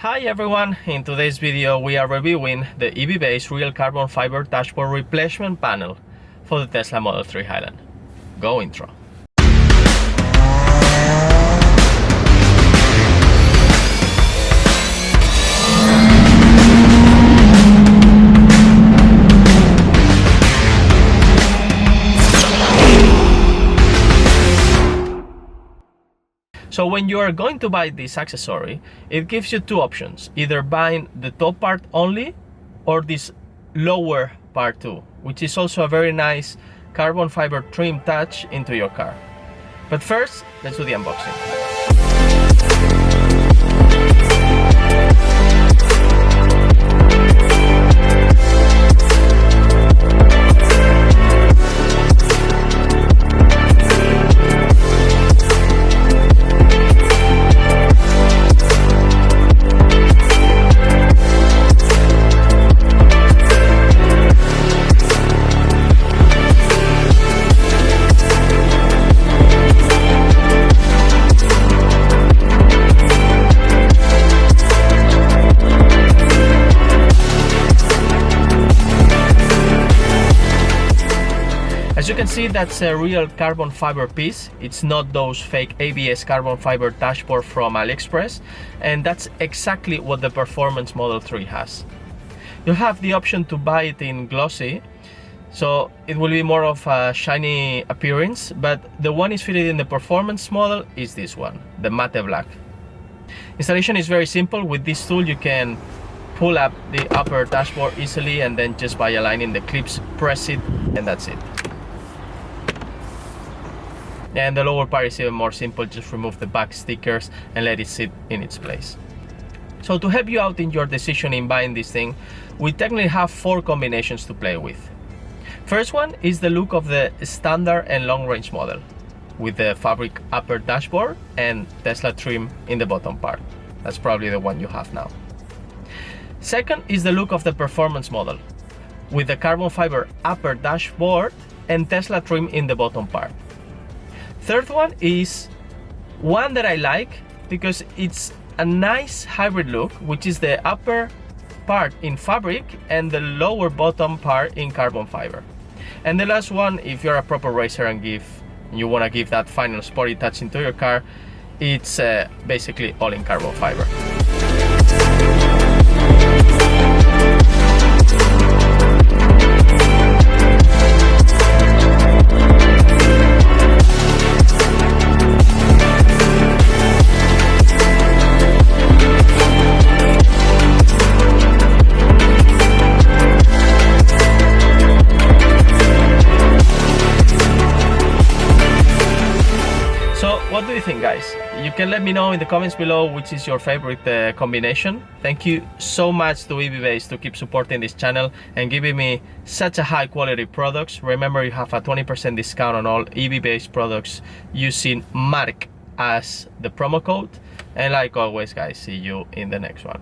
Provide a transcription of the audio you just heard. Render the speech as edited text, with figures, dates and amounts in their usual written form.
Hi everyone, in today's video we are reviewing the EVBASE real carbon fiber dashboard replacement panel for the Tesla Model 3 Highland. Go intro. So when you are going to buy this accessory, it gives you two options, either buying the top part only or this lower part too, which is also a very nice carbon fiber trim touch into your car. But first, let's do the unboxing. As you can see, that's a real carbon fiber piece. It's not those fake ABS carbon fiber dashboard from AliExpress, and that's exactly what the Performance Model 3 has. You have the option to buy it in glossy, so it will be more of a shiny appearance, but the one is fitted in the Performance model is this one, the matte black. Installation is very simple. With this tool you can pull up the upper dashboard easily, and then just by aligning the clips, press it, and that's it. And the lower part is even more simple, just remove the back stickers and let it sit in its place. So to help you out in your decision in buying this thing, we technically have four combinations to play with. First one is the look of the standard and long range model, with the fabric upper dashboard and Tesla trim in the bottom part. That's probably the one you have now. Second is the look of the Performance model, with the carbon fiber upper dashboard and Tesla trim in the bottom part. Third one is one that I like because it's a nice hybrid look, which is the upper part in fabric and the lower bottom part in carbon fiber. And the last one, if you're a proper racer and you want to give that final sporty touch into your car, it's basically all in carbon fiber. So what do you think, guys? You can let me know in the comments below which is your favorite combination. Thank you so much to EVBASE to keep supporting this channel and giving me such a high quality products. Remember, you have a 20% discount on all EVBASE products using MARC as the promo code. And like always, guys, see you in the next one.